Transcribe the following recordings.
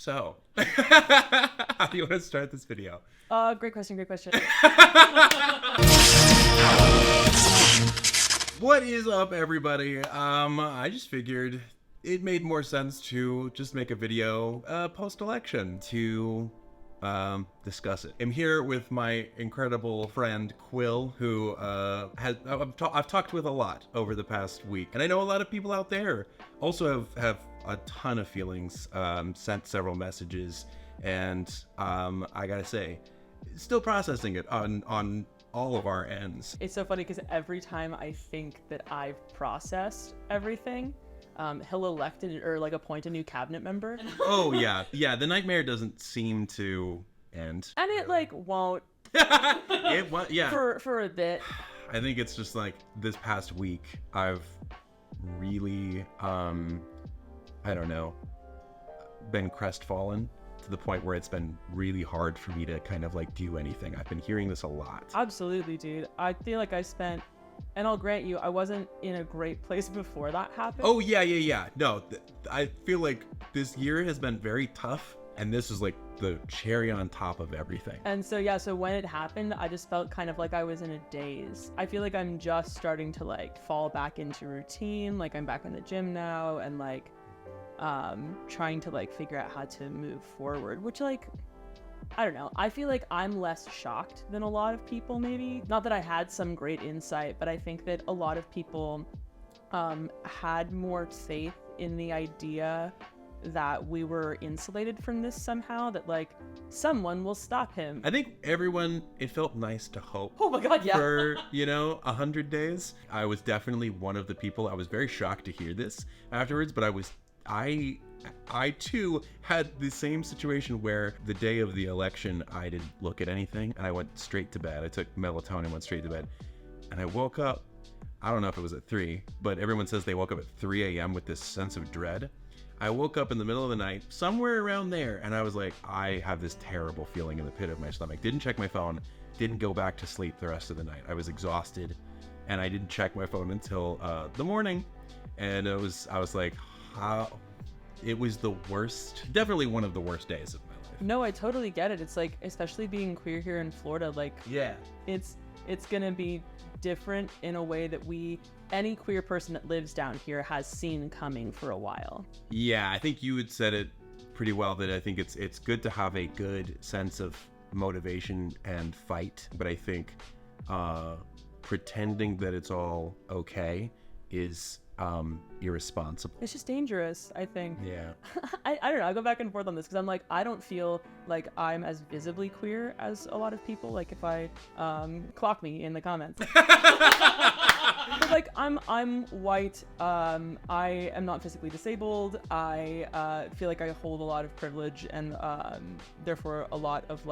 So, how do you want to start this video? Great question. What is up, everybody? I just figured it made more sense to just make a video post-election to discuss it. I'm here with my incredible friend Quil, who I've talked with a lot over the past week, and I know a lot of people out there also have a ton of feelings, sent several messages, and I gotta say, still processing it on all of our ends. It's so funny because every time I think that I've processed everything, he'll elect or appoint a new cabinet member. Oh yeah, the nightmare doesn't seem to end, and it won't. It won't, yeah. For a bit. I think it's just this past week I've really I don't know, been crestfallen to the point where it's been really hard for me to kind of do anything. I've been hearing this a lot. Absolutely, dude. I feel like I spent, and I'll grant you, I wasn't in a great place before that happened. Oh yeah. No, I feel like this year has been very tough, and this is the cherry on top of everything. And so when it happened, I just felt kind of like I was in a daze. I feel like I'm just starting to fall back into routine. I'm back in the gym now, and trying to figure out how to move forward, which I don't know. I feel like I'm less shocked than a lot of people, maybe. Not that I had some great insight, but I think that a lot of people had more faith in the idea that we were insulated from this somehow, that someone will stop him. I think it felt nice to hope. Oh my god, yeah. For 100 days. I was definitely one of the people. I was very shocked to hear this afterwards, but I too had the same situation where the day of the election I didn't look at anything and I went straight to bed. I took melatonin, went straight to bed, and I woke up. I don't know if it was at 3, but everyone says they woke up at 3 a.m. with this sense of dread. I woke up in the middle of the night, somewhere around there, and I was like, I have this terrible feeling in the pit of my stomach. Didn't check my phone, didn't go back to sleep the rest of the night. I was exhausted, and I didn't check my phone until the morning, and I was like, how? It was the worst, definitely one of the worst days of my life. No, I totally get it. It's especially being queer here in Florida, yeah, it's gonna be different in a way that any queer person that lives down here has seen coming for a while. Yeah, I think you had said it pretty well, that I think it's good to have a good sense of motivation and fight, but I think pretending that it's all okay is irresponsible. It's just dangerous, I think. Yeah. I don't know. I go back and forth on this because I'm I don't feel like I'm as visibly queer as a lot of people. If I clock me in the comments. But I'm white. I am not physically disabled. I feel like I hold a lot of privilege and therefore a lot of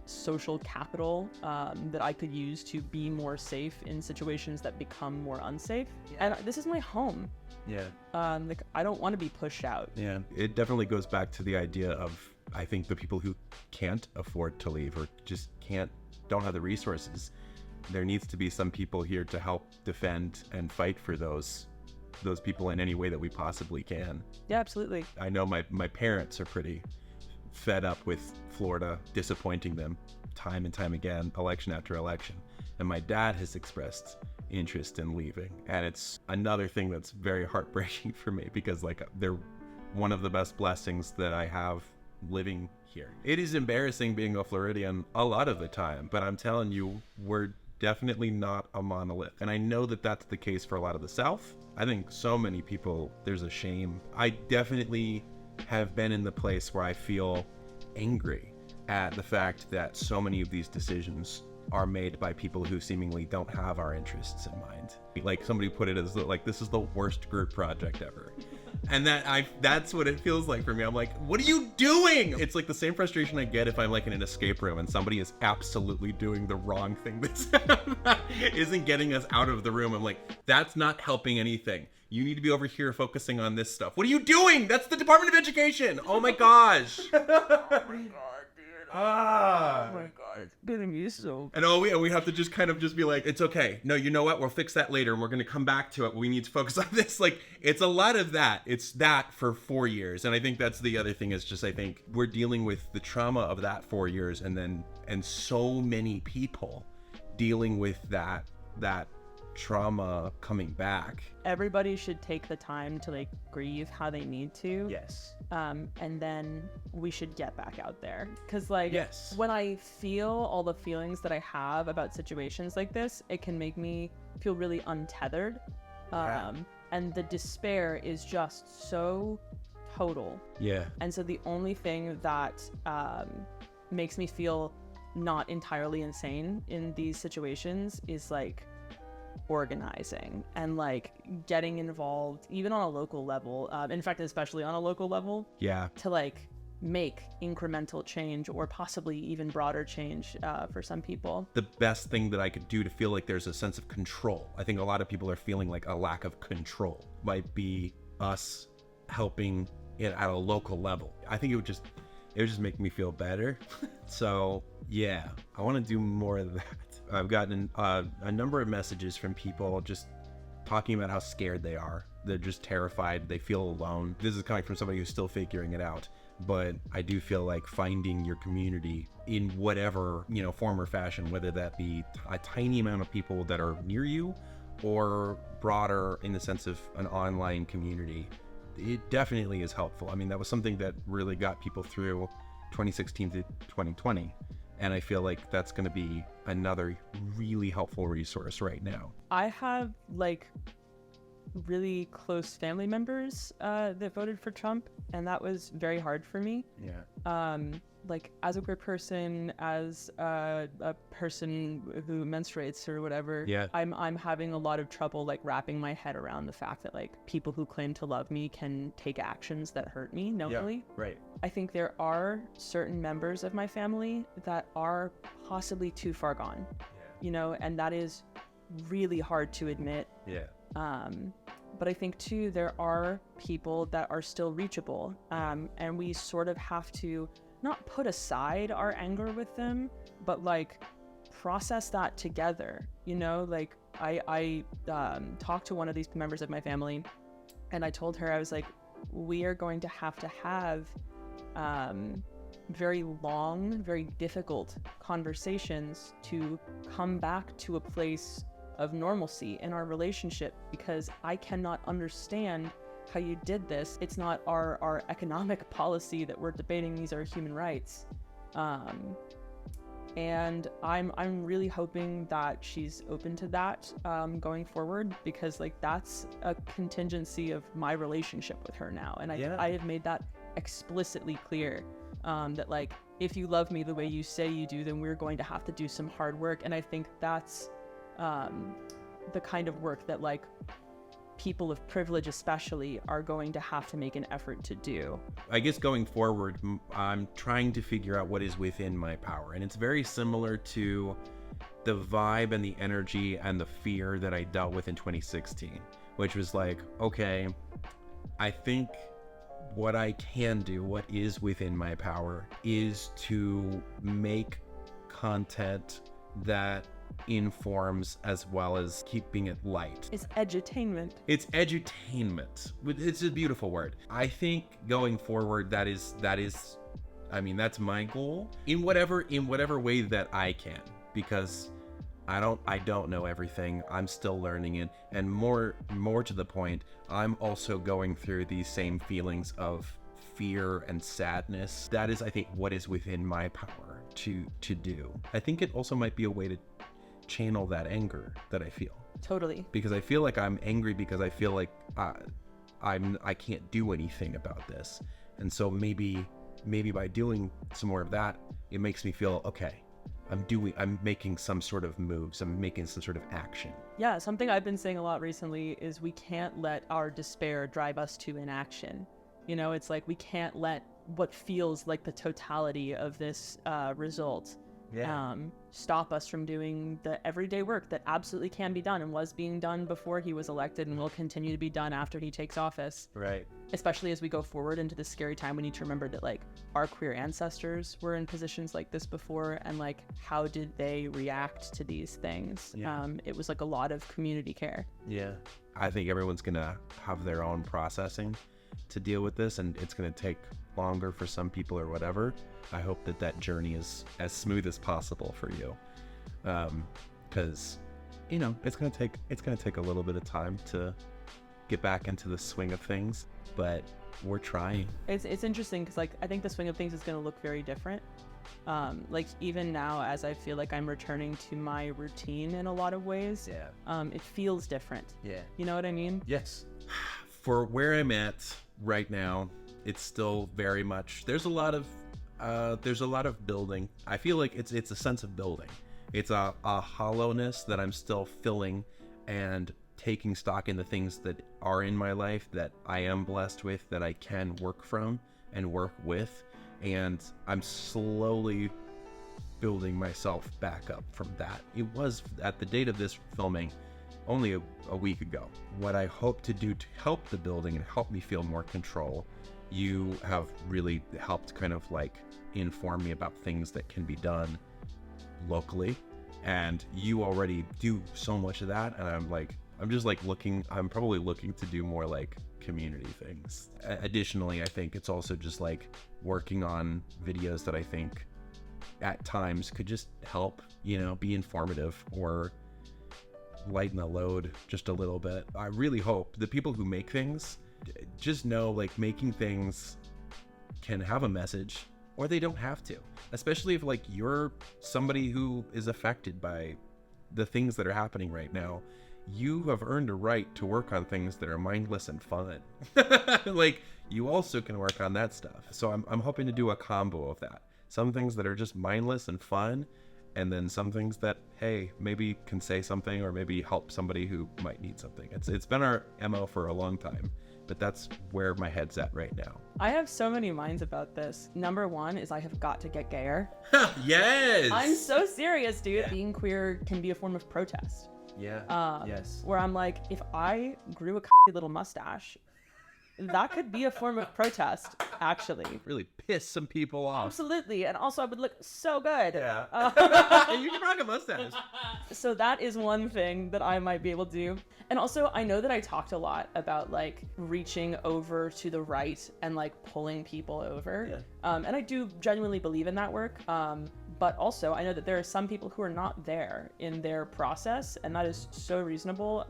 social capital that I could use to be more safe in situations that become more unsafe. Yeah. And this is my home. Yeah. I don't want to be pushed out. Yeah. It definitely goes back to the idea of, I think, the people who can't afford to leave or just don't have the resources. There needs to be some people here to help defend and fight for those people in any way that we possibly can. Yeah, absolutely. I know my parents are pretty fed up with Florida disappointing them time and time again, election after election, and my dad has expressed interest in leaving, and it's another thing that's very heartbreaking for me because they're one of the best blessings that I have living here. It is embarrassing being a Floridian a lot of the time, but I'm telling you, we're definitely not a monolith, and I know that that's the case for a lot of the South. I think so many people, there's a shame. I definitely have been in the place where I feel angry at the fact that so many of these decisions are made by people who seemingly don't have our interests in mind. Somebody put it as this is the worst group project ever. And that's what it feels like for me. I'm like, what are you doing? It's the same frustration I get if I'm in an escape room and somebody is absolutely doing the wrong thing that isn't getting us out of the room. I'm like, that's not helping anything. You need to be over here focusing on this stuff. What are you doing? That's the Department of Education. Oh my gosh. Oh my god, dude. Ah. Oh my god, it's gonna be so. And we have to just kind of just be like, it's okay. No, you know what? We'll fix that later, and we're gonna come back to it. We need to focus on this. Like, it's a lot of that. It's that for 4 years, and I think that's the other thing. Is just I think we're dealing with the trauma of that 4 years, and so many people dealing with that trauma coming back. Everybody should take the time to like grieve how they need to. Yes. And then we should get back out there. Because like Yes. when I feel all the feelings that I have about situations like this, it can make me feel really untethered. And the despair is just so total. Yeah. And so the only thing that makes me feel not entirely insane in these situations is like organizing and like getting involved even on a local level, in fact especially on a local level, Yeah. to like make incremental change or possibly even broader change for some people. The best thing that I could do to feel like there's a sense of control, I think a lot of people are feeling like a lack of control, might be us helping it at a local level. I think it would just make me feel better. So yeah, I want to do more of that. I've gotten a number of messages from people just talking about how scared they are. They're just terrified. They feel alone. This is coming from somebody who's still figuring it out. But I do feel like finding your community in whatever, form or fashion, whether that be a tiny amount of people that are near you or broader in the sense of an online community, it definitely is helpful. I mean, that was something that really got people through 2016 to 2020. And I feel like that's going to be another really helpful resource right now. I have like really close family members that voted for Trump, and that was very hard for me. Yeah. Like as a queer person, as a person who menstruates or whatever, Yeah. I'm having a lot of trouble like wrapping my head around the fact that like people who claim to love me can take actions that hurt me knowingly. Yeah, right. I think there are certain members of my family that are possibly too far gone, and that is really hard to admit. Yeah. But I think too, there are people that are still reachable, and we sort of have to not put aside our anger with them, but like process that together. Like I talked to one of these members of my family, and I told her, I was like, we are going to have very long, very difficult conversations to come back to a place of normalcy in our relationship, because I cannot understand how you did this. It's not our economic policy that we're debating, these are human rights. And I'm really hoping that she's open to that going forward, because like that's a contingency of my relationship with her now. And I have made that explicitly clear, that like, if you love me the way you say you do, then we're going to have to do some hard work. And I think that's the kind of work that like people of privilege especially are going to have to make an effort to do. I guess going forward, I'm trying to figure out what is within my power. And it's very similar to the vibe and the energy and the fear that I dealt with in 2016, which was like, okay, I think what I can do, what is within my power, is to make content that informs as well as keeping it light. It's edutainment. It's edutainment. It's a beautiful word. I think going forward, that is I mean, that's my goal in whatever way that I can, because I don't know everything. I'm still learning it, and more to the point, I'm also going through these same feelings of fear and sadness. That is, I think, what is within my power to do. I think it also might be a way to channel that anger that I feel. Totally. Because I feel like I'm angry because I feel like I can't do anything about this. And so maybe by doing some more of that, it makes me feel, okay, I'm making some sort of moves, I'm making some sort of action. Yeah, something I've been saying a lot recently is we can't let our despair drive us to inaction. It's like we can't let what feels like the totality of this result stop us from doing the everyday work that absolutely can be done and was being done before he was elected and will continue to be done after he takes office. Right. Especially as we go forward into this scary time, we need to remember that like our queer ancestors were in positions like this before, and like how did they react to these things? Yeah. It was like a lot of community care. Yeah. I think everyone's gonna have their own processing to deal with this, and it's gonna take longer for some people or whatever. I hope that journey is as smooth as possible for you, because it's gonna take a little bit of time to get back into the swing of things, but we're trying. It's interesting because like I think the swing of things is going to look very different. Like even now, as I feel like I'm returning to my routine in a lot of ways, it feels different. Yeah. You know what I mean? Yes. For where I'm at right now, it's still very much, there's a lot of building. I feel like it's a sense of building. It's a hollowness that I'm still filling and taking stock in the things that are in my life that I am blessed with, that I can work from and work with. And I'm slowly building myself back up from that. It was at the date of this filming only a week ago. What I hope to do to help the building and help me feel more control, you have really helped kind of like inform me about things that can be done locally. And you already do so much of that. And I'm probably looking to do more like community things. Additionally, I think it's also just like working on videos that I think at times could just help, be informative or lighten the load just a little bit. I really hope the people who make things just know like making things can have a message, or they don't have to, especially if like you're somebody who is affected by the things that are happening right now. You have earned a right to work on things that are mindless and fun. Like you also can work on that stuff. So I'm hoping to do a combo of that. Some things that are just mindless and fun, and then some things that, hey, maybe can say something or maybe help somebody who might need something. It's been our MO for a long time, but that's where my head's at right now. I have so many minds about this. Number one is I have got to get gayer. Yes! I'm so serious, dude. Yeah. Being queer can be a form of protest. Yeah. Yes. Where I'm like, if I grew a little mustache, that could be a form of protest, actually. Really piss some people off. Absolutely. And also I would look so good. Yeah. You can rock a mustache. So that is one thing that I might be able to do. And also I know that I talked a lot about like reaching over to the right and like pulling people over. Yeah. And I do genuinely believe in that work. But also I know that there are some people who are not there in their process, and that is so reasonable.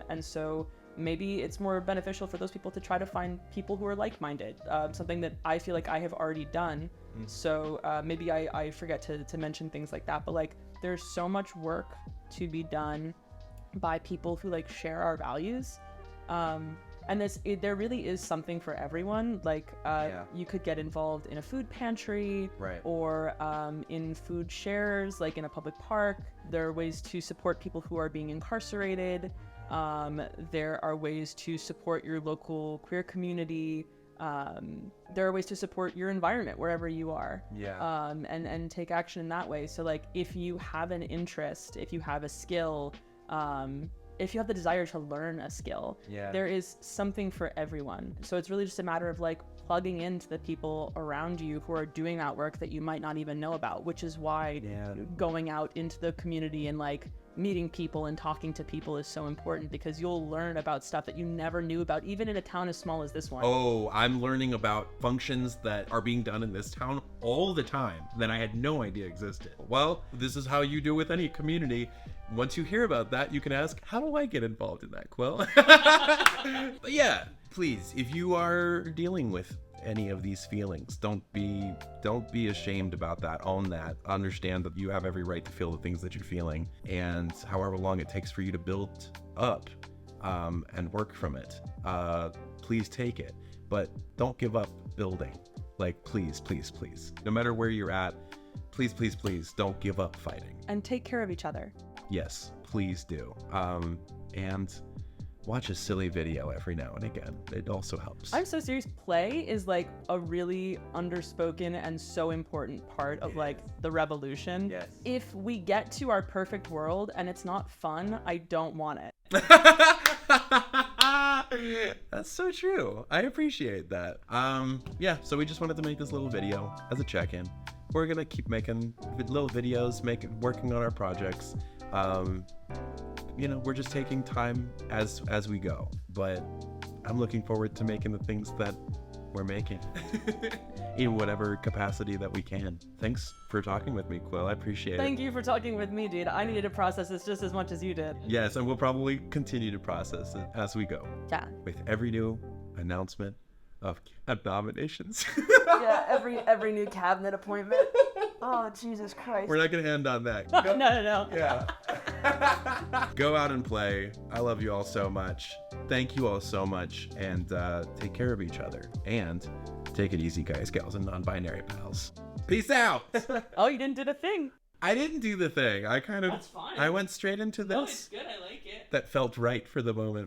And so maybe it's more beneficial for those people to try to find people who are like-minded, something that I feel like I have already done. So maybe I forget to mention things like that, but like there's so much work to be done by people who like share our values. And there really is something for everyone. Like you could get involved in a food pantry, right, or in food shares, like in a public park. There are ways to support people who are being incarcerated. There are ways to support your local queer community. There are ways to support your environment wherever you are. Yeah. And take action in that way. So like if you have an interest, if you have a skill, if you have the desire to learn a skill, there is something for everyone. So it's really just a matter of like plugging into the people around you who are doing that work that you might not even know about, which is why going out into the community and like meeting people and talking to people is so important, because you'll learn about stuff that you never knew about, even in a town as small as this one. Oh, I'm learning about functions that are being done in this town all the time that I had no idea existed. Well, this is how you do with any community. Once you hear about that, you can ask, how do I get involved in that, Quil? But yeah, please, if you are dealing with any of these feelings, don't be ashamed about that. Own that. Understand that you have every right to feel the things that you're feeling, and however long it takes for you to build up and work from it, please take it, but don't give up building. Like, please, no matter where you're at, please don't give up fighting, and take care of each other. Yes, please do. And watch a silly video every now and again. It also helps. I'm so serious. Play is like a really underspoken and so important part of like the revolution. Yes. If we get to our perfect world and it's not fun, I don't want it. That's so true. I appreciate that. Yeah, so we just wanted to make this little video as a check-in. We're gonna keep making little videos, working on our projects. We're just taking time as we go, but I'm looking forward to making the things that we're making in whatever capacity that we can. Thanks for talking with me, Quil. I appreciate it. Thank you for talking with me, dude. I needed to process this just as much as you did. Yes, and we'll probably continue to process it as we go. Yeah. With every new announcement of nominations. Yeah, every new cabinet appointment. Oh, Jesus Christ. We're not going to end on that. No. Yeah. Go out and play. I love you all so much. Thank you all so much. And take care of each other. And take it easy, guys, gals, and non-binary pals. Peace out. Oh, you didn't do the thing. I didn't do the thing. That's fine. I went straight into this. No, it's good. I like it. That felt right for the moment.